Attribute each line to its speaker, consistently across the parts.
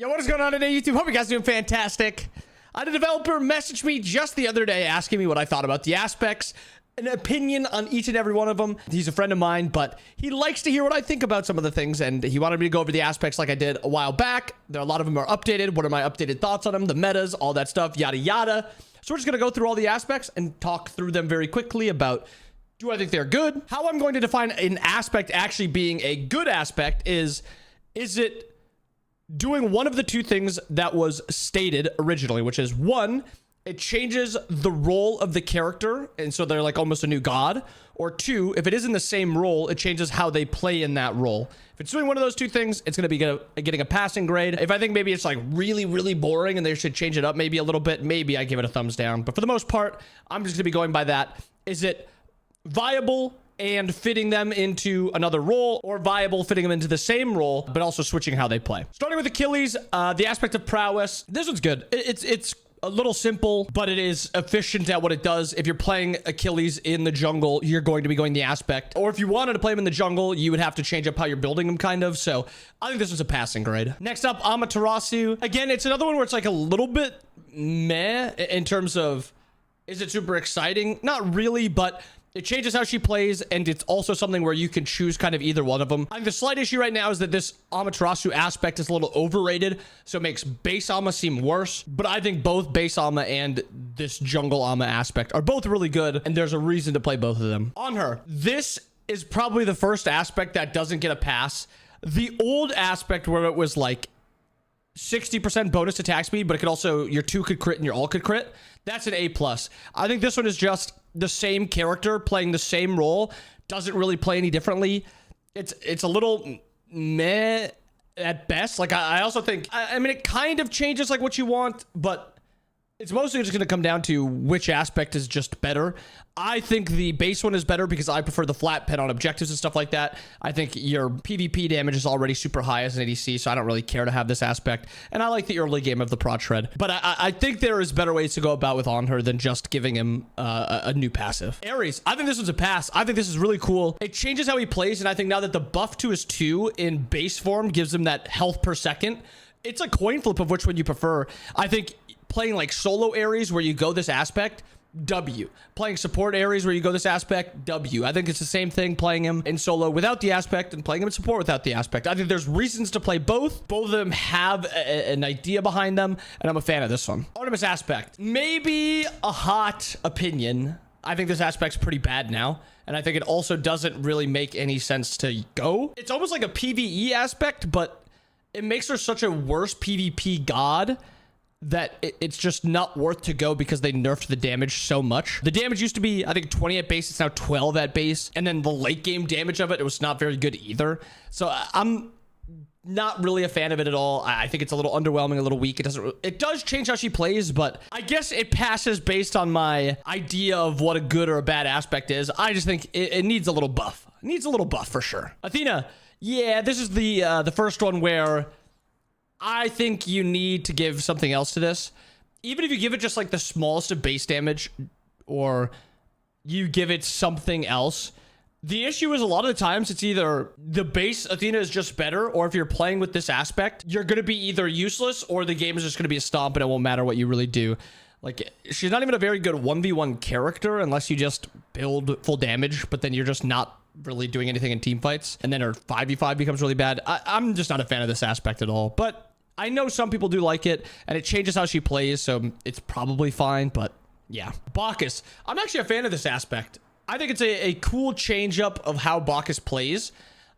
Speaker 1: Yo, what is going on today, YouTube? Hope you guys are doing fantastic. I had a developer message me just the other day asking me what I thought about the aspects, an opinion on each and every one of them. He's a friend of mine, but he likes to hear what I think about some of the things, and he wanted me to go over the aspects like I did a while back. A lot of them are updated. What are my updated thoughts on them? The metas, all that stuff, yada yada. So we're just going to go through all the aspects and talk through them very quickly about, do I think they're good? How I'm going to define an aspect actually being a good aspect is it doing one of the two things that was stated originally, which is one, it changes the role of the character, and so they're like almost a new god, or two, if it is in the same role, it changes how they play in that role. If it's doing one of those two things, it's going to be getting a passing grade. If I think maybe it's like really, really boring and they should change it up maybe a little bit, maybe I give it a thumbs down. But for the most part, I'm just going to be going by that. Is it viable and fitting them into another role, or viable fitting them into the same role, but also switching how they play? Starting with Achilles, the aspect of prowess. This one's good. It's a little simple, but it is efficient at what it does. If you're playing Achilles in the jungle, you're going to be going the aspect. Or if you wanted to play him in the jungle, you would have to change up how you're building him, kind of. So I think this was a passing grade. Next up, Amaterasu. Again, it's another one where it's like a little bit meh in terms of, is it super exciting? Not really, but it changes how she plays, and it's also something where you can choose kind of either one of them. I think the slight issue right now is that this Amaterasu aspect is a little overrated, so it makes base Ama seem worse. But I think both base Ama and this jungle Ama aspect are both really good, and there's a reason to play both of them. On her, this is probably the first aspect that doesn't get a pass. The old aspect where it was like 60% bonus attack speed, but it could also, your 2 could crit and your all could crit. That's an A+. I think this one is just the same character playing the same role. Doesn't really play any differently. It's a little meh at best. Like, I also think, I mean, it kind of changes like what you want, but it's mostly just going to come down to which aspect is just better. I think the base one is better because I prefer the flat pen on objectives and stuff like that. I think your PvP damage is already super high as an ADC, so I don't really care to have this aspect. And I like the early game of the prot shred. But I think there is better ways to go about with on her than just giving him a new passive. Ares, I think this one's a pass. I think this is really cool. It changes how he plays, and I think now that the buff to his 2 in base form gives him that health per second, it's a coin flip of which one you prefer. I think playing like solo Ares where you go this aspect, W. Playing support Ares where you go this aspect, W. I think it's the same thing playing him in solo without the aspect and playing him in support without the aspect. I think there's reasons to play both. Both of them have an idea behind them, and I'm a fan of this one. Artemis aspect. Maybe a hot opinion. I think this aspect's pretty bad now, and I think it also doesn't really make any sense to go. It's almost like a PvE aspect, but it makes her such a worse PvP god that it's just not worth to go because they nerfed the damage so much. The damage used to be, I think, 20 at base. It's now 12 at base. And then the late game damage of it was not very good either. So I'm not really a fan of it at all. I think it's a little underwhelming, a little weak. It does change how she plays, but I guess it passes based on my idea of what a good or a bad aspect is. I just think it needs a little buff. It needs a little buff for sure. Athena, yeah, this is the first one where I think you need to give something else to this. Even if you give it just like the smallest of base damage, or you give it something else, the issue is a lot of the times it's either the base Athena is just better, or if you're playing with this aspect, you're going to be either useless or the game is just going to be a stomp and it won't matter what you really do. Like, she's not even a very good 1v1 character unless you just build full damage, but then you're just not really doing anything in team fights, and then her 5v5 becomes really bad. I'm just not a fan of this aspect at all, but I know some people do like it, and it changes how she plays, so it's probably fine, but yeah. Bacchus. I'm actually a fan of this aspect. I think it's a cool change up of how Bacchus plays.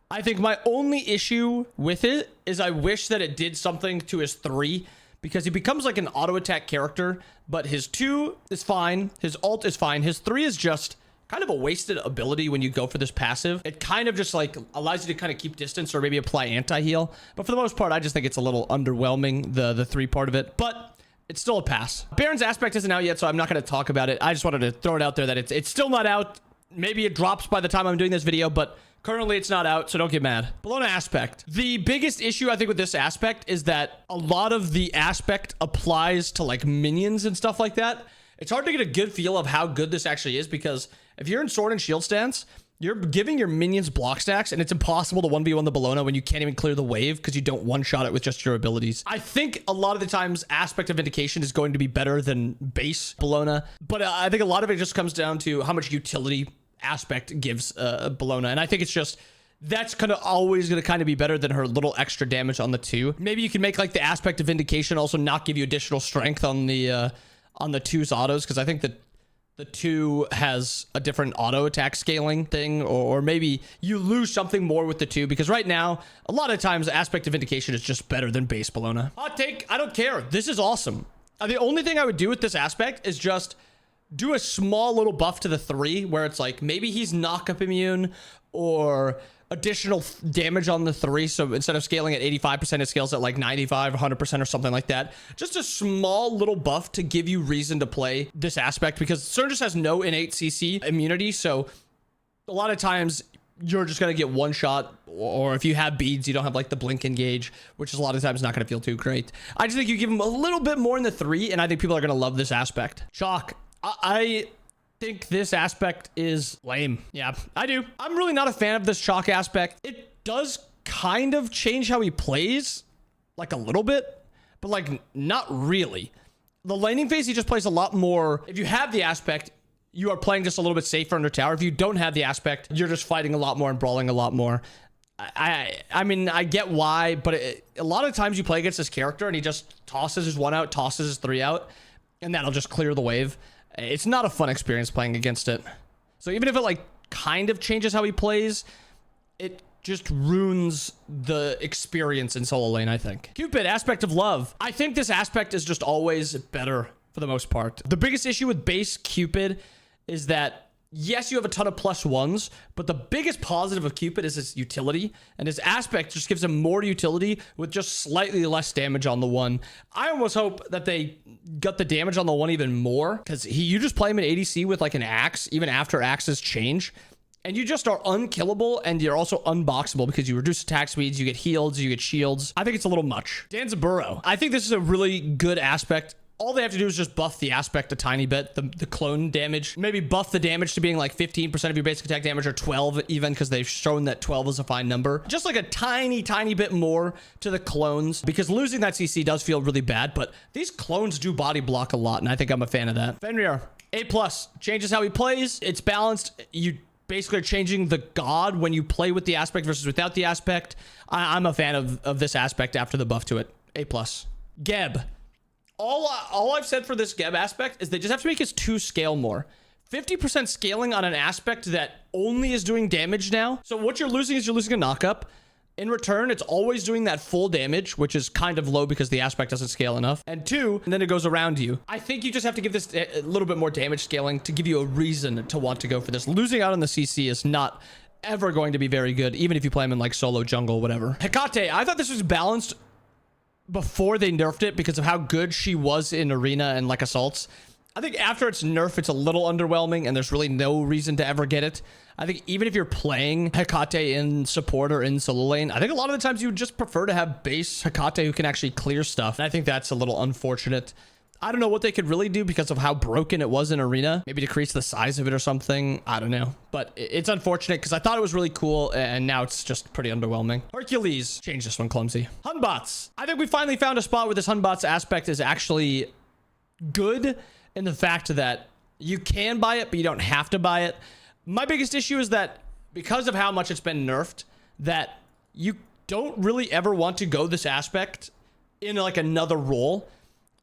Speaker 1: I think my only issue with it is I wish that it did something to his 3, because he becomes like an auto attack character, but his 2 is fine, his ult is fine, his 3 is just kind of a wasted ability when you go for this passive. It kind of just like allows you to kind of keep distance or maybe apply anti-heal. But for the most part, I just think it's a little underwhelming, the 3 part of it. But it's still a pass. Baron's aspect isn't out yet, so I'm not going to talk about it. I just wanted to throw it out there that it's still not out. Maybe it drops by the time I'm doing this video, but currently it's not out, so don't get mad. Bologna aspect. The biggest issue I think with this aspect is that a lot of the aspect applies to like minions and stuff like that. It's hard to get a good feel of how good this actually is, because if you're in sword and shield stance, you're giving your minions block stacks, and it's impossible to 1v1 the Bologna when you can't even clear the wave because you don't one-shot it with just your abilities. I think a lot of the times Aspect of Vindication is going to be better than base Bologna, but I think a lot of it just comes down to how much utility Aspect gives Bologna, and I think it's just that's kind of always going to kind of be better than her little extra damage on the 2. Maybe you can make like the Aspect of Vindication also not give you additional strength on the 2's autos, because I think that the 2 has a different auto attack scaling thing, or maybe you lose something more with the 2, because right now, a lot of times Aspect of Vindication is just better than base Bologna. Hot take, I don't care. This is awesome. The only thing I would do with this aspect is just do a small little buff to the 3 where it's like maybe he's knock-up immune or additional damage on the 3. So instead of scaling at 85%, it scales at like 95, 100% or something like that. Just a small little buff to give you reason to play this aspect, because CERN just has no innate CC immunity. So a lot of times you're just going to get one shot, or if you have beads, you don't have like the blink engage, which is a lot of times not going to feel too great. I just think you give him a little bit more in the 3, and I think people are going to love this aspect. Chalk. I think this aspect is lame. Yeah, I do. I'm really not a fan of this Chalk aspect. It does kind of change how he plays, like a little bit, but like not really. The laning phase, he just plays a lot more. If you have the aspect, you are playing just a little bit safer under tower. If you don't have the aspect, you're just fighting a lot more and brawling a lot more. I mean, I get why, but a lot of times you play against this character and he just tosses his 1 out, tosses his 3 out, and that'll just clear the wave. It's not a fun experience playing against it. So even if it like kind of changes how he plays, it just ruins the experience in solo lane, I think. Cupid, aspect of love. I think this aspect is just always better for the most part. The biggest issue with base Cupid is that, yes, you have a ton of +1s, but the biggest positive of Cupid is his utility, and his aspect just gives him more utility with just slightly less damage on the 1. I almost hope that they got the damage on the 1 even more, because you just play him in ADC with like an axe, even after axes change, and you just are unkillable, and you're also unboxable because you reduce attack speeds, you get heals, you get shields. I think it's a little much. Danzaburo. I think this is a really good aspect. All they have to do is just buff the aspect a tiny bit, the clone damage. Maybe buff the damage to being like 15% of your basic attack damage, or 12 even, because they've shown that 12 is a fine number. Just like a tiny bit more to the clones, because losing that CC does feel really bad, but these clones do body block a lot, and I think I'm a fan of that. Fenrir, A+. Changes how he plays. It's balanced. You basically are changing the god when you play with the aspect versus without the aspect. I'm a fan of this aspect after the buff to it. A+. Geb. All I've said for this Geb aspect is they just have to make his 2 scale more. 50% scaling on an aspect that only is doing damage now. So what you're losing is you're losing a knock-up. In return, it's always doing that full damage, which is kind of low because the aspect doesn't scale enough. And 2, and then it goes around you. I think you just have to give this a little bit more damage scaling to give you a reason to want to go for this. Losing out on the CC is not ever going to be very good, even if you play him in like solo jungle, whatever. Hecate, I thought this was balanced before they nerfed it because of how good she was in arena and like assaults. I think after its nerf, it's a little underwhelming, and there's really no reason to ever get it. I think even if you're playing Hecate in support or in solo lane, I think a lot of the times you would just prefer to have base Hecate who can actually clear stuff. And I think that's a little unfortunate. I don't know what they could really do because of how broken it was in arena. Maybe decrease the size of it or something. I don't know. But it's unfortunate because I thought it was really cool, and now it's just pretty underwhelming. Hercules. Change this one, clumsy. Hunbots. I think we finally found a spot where this Hunbots aspect is actually good in the fact that you can buy it, but you don't have to buy it. My biggest issue is that because of how much it's been nerfed, that you don't really ever want to go this aspect in like another role.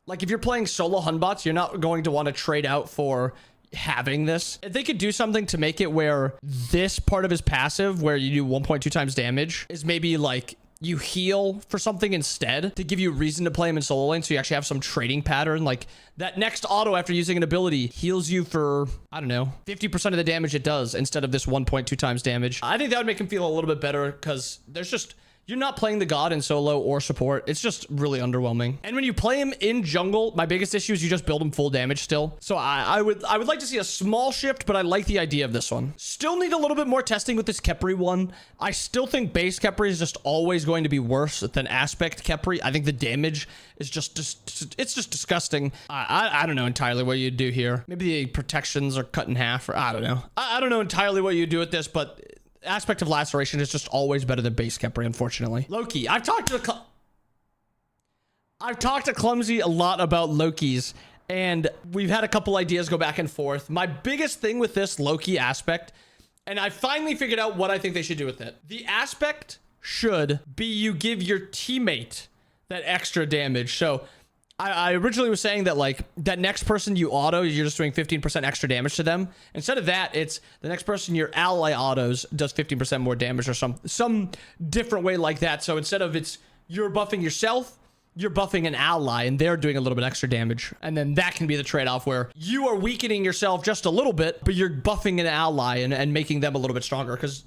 Speaker 1: Like if you're playing solo Hunbots, you're not going to want to trade out for having this. If they could do something to make it where this part of his passive, where you do 1.2 times damage, is maybe like you heal for something instead to give you a reason to play him in solo lane, so you actually have some trading pattern. Like that next auto after using an ability heals you for, I don't know, 50% of the damage it does instead of this 1.2 times damage. I think that would make him feel a little bit better because there's just, you're not playing the god in solo or support. It's just really underwhelming. And when you play him in jungle, my biggest issue is you just build him full damage still. So I would like to see a small shift, but I like the idea of this one. Still need a little bit more testing with this Khepri one. I still think base Khepri is just always going to be worse than aspect Khepri. I think the damage is it's just disgusting. I don't know entirely what you'd do here. Maybe the protections are cut in half, or I don't know. I don't know entirely what you do with this, but aspect of laceration is just always better than base Khepri, unfortunately. Loki. I've talked to Clumsy a lot about Lokis, and we've had a couple ideas go back and forth. My biggest thing with this Loki aspect, and I finally figured out what I think they should do with it. The aspect should be you give your teammate that extra damage. So I originally was saying that like that next person you auto, you're just doing 15% extra damage to them. Instead of that, it's the next person your ally autos does 15% more damage, or some different way like that. So instead of you're buffing yourself, you're buffing an ally and they're doing a little bit extra damage. And then that can be the trade-off where you are weakening yourself just a little bit, but you're buffing an ally and making them a little bit stronger, because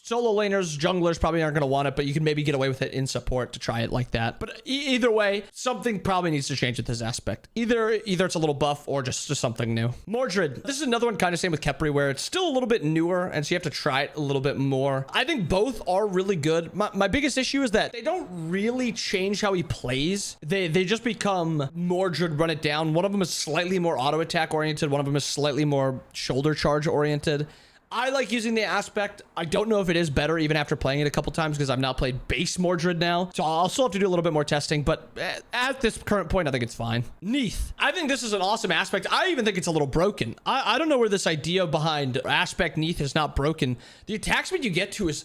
Speaker 1: solo laners, junglers probably aren't going to want it, but you can maybe get away with it in support to try it like that. But either way, something probably needs to change with this aspect. Either it's a little buff or just something new. Mordred. This is another one kind of same with Khepri, where it's still a little bit newer, and so you have to try it a little bit more. I think both are really good. My biggest issue is that they don't really change how he plays. They just become Mordred run it down. One of them is slightly more auto attack oriented. One of them is slightly more shoulder charge oriented. I like using the aspect. I don't know if it is better even after playing it a couple times, because I've not played base Mordred now. So I'll still have to do a little bit more testing, but at this current point, I think it's fine. Neath. I think this is an awesome aspect. I even think it's a little broken. I don't know where this idea behind aspect Neath is not broken. The attack speed you get to is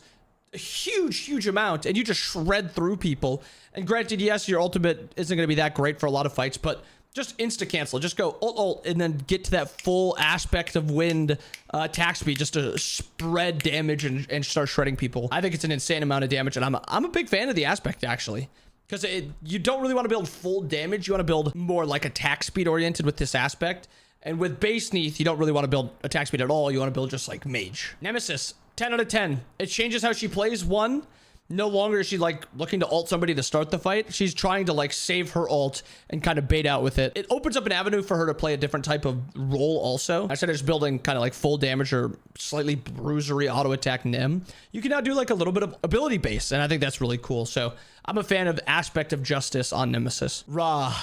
Speaker 1: a huge amount, and you just shred through people. And granted, yes, your ultimate isn't going to be that great for a lot of fights, but just insta cancel. Just go ult, and then get to that full aspect of wind attack speed just to spread damage and start shredding people. I think it's an insane amount of damage, and I'm a big fan of the aspect, actually, because you don't really want to build full damage. You want to build more like attack speed oriented with this aspect. And with base Neath, you don't really want to build attack speed at all. You want to build just like Mage. Nemesis, 10 out of 10. It changes how she plays. One, no longer is she like looking to ult somebody to start the fight. She's trying to like save her ult and kind of bait out with it. It opens up an avenue for her to play a different type of role also. Instead of just building kind of like full damage or slightly bruisery auto attack Nim, you can now do like a little bit of ability base, and I think that's really cool. So I'm a fan of aspect of justice on Nemesis. Ra.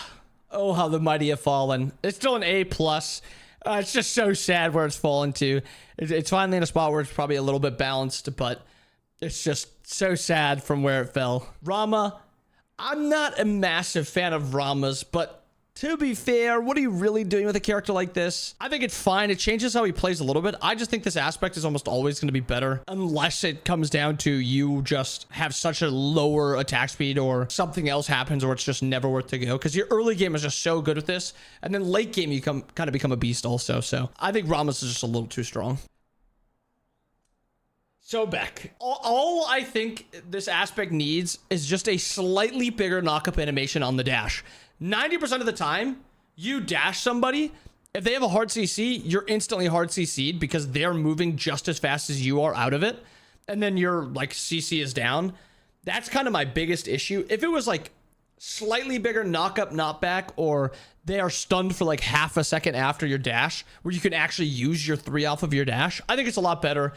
Speaker 1: Oh, how the mighty have fallen. It's still an A+. It's just so sad where it's fallen to. It's finally in a spot where it's probably a little bit balanced, but it's just so sad from where it fell. Rama. I'm not a massive fan of Rama's, but to be fair, what are you really doing with a character like this? I think it's fine. It changes how he plays a little bit. I just think this aspect is almost always going to be better, unless it comes down to you just have such a lower attack speed or something else happens or it's just never worth to go, because your early game is just so good with this, and then late game you kind of become a beast also. So I think Rama's is just a little too strong. So Beck, all I think this aspect needs is just a slightly bigger knock-up animation on the dash. 90% of the time, you dash somebody, if they have a hard CC, you're instantly hard CC'd because they're moving just as fast as you are out of it. And then your like CC is down. That's kind of my biggest issue. If it was like slightly bigger knock-up, knockback, or they are stunned for like half a second after your dash, where you can actually use your 3 off of your dash, I think it's a lot better.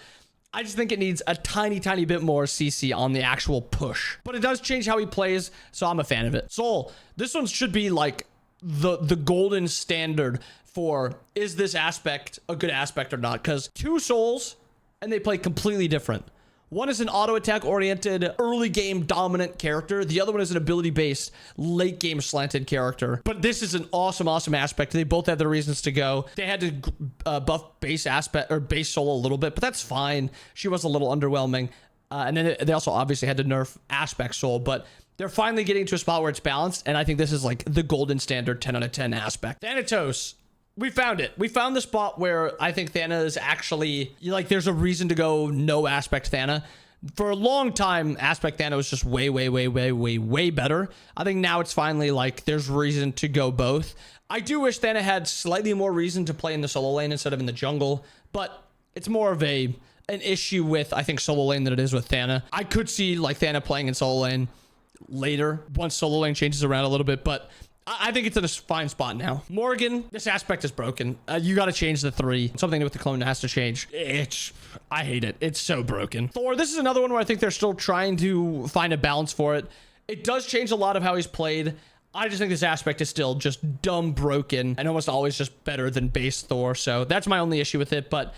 Speaker 1: I just think it needs a tiny bit more CC on the actual push. But it does change how he plays, so I'm a fan of it. Soul, this one should be like the golden standard for, is this aspect a good aspect or not? Because 2 souls, and they play completely different. One is an auto attack oriented early game dominant character. The other one is an ability based late game slanted character. But this is an awesome aspect. They both have their reasons to go. They had to buff base aspect or base soul a little bit, but that's fine. She was a little underwhelming. And then they also obviously had to nerf aspect soul, but they're finally getting to a spot where it's balanced. And I think this is like the golden standard 10 out of 10 aspect. Thanatos. We found it. We found the spot where I think Thana is actually, like, there's a reason to go no aspect Thana. For a long time, aspect Thana was just way better. I think now it's finally like there's reason to go both. I do wish Thana had slightly more reason to play in the solo lane instead of in the jungle, but it's more of a an issue with, I think, solo lane than it is with Thana. I could see like Thana playing in solo lane later once solo lane changes around a little bit, but I think it's in a fine spot now. Morgan, this aspect is broken. You got to change the 3. Something with the clone has to change. I hate it. It's so broken. Thor, this is another one where I think they're still trying to find a balance for it. It does change a lot of how he's played. I just think this aspect is still just dumb broken and almost always just better than base Thor. So that's my only issue with it, but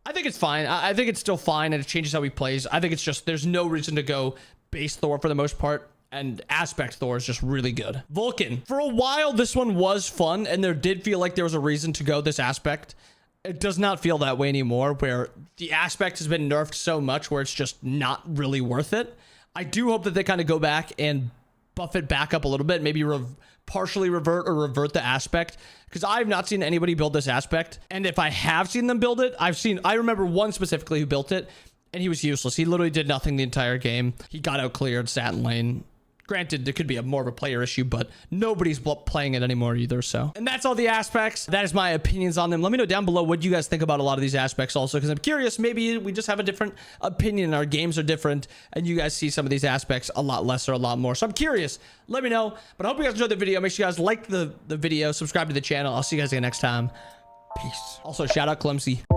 Speaker 1: I think it's fine. I think it's still fine and it changes how he plays. I think it's just, there's no reason to go base Thor for the most part. And aspect Thor is just really good. Vulcan. For a while, this one was fun, and there did feel like there was a reason to go this aspect. It does not feel that way anymore, where the aspect has been nerfed so much where it's just not really worth it. I do hope that they kind of go back and buff it back up a little bit, maybe partially revert or revert the aspect, because I have not seen anybody build this aspect. And if I have seen them build it, I remember one specifically who built it, and he was useless. He literally did nothing the entire game. He got out cleared, sat in lane. Granted, there could be more of a player issue, but nobody's playing it anymore either, so. And that's all the aspects. That is my opinions on them. Let me know down below what you guys think about a lot of these aspects also, because I'm curious, maybe we just have a different opinion. Our games are different, and you guys see some of these aspects a lot less or a lot more. So I'm curious. Let me know. But I hope you guys enjoyed the video. Make sure you guys like the video, subscribe to the channel. I'll see you guys again next time. Peace. Also, shout out Clemsy.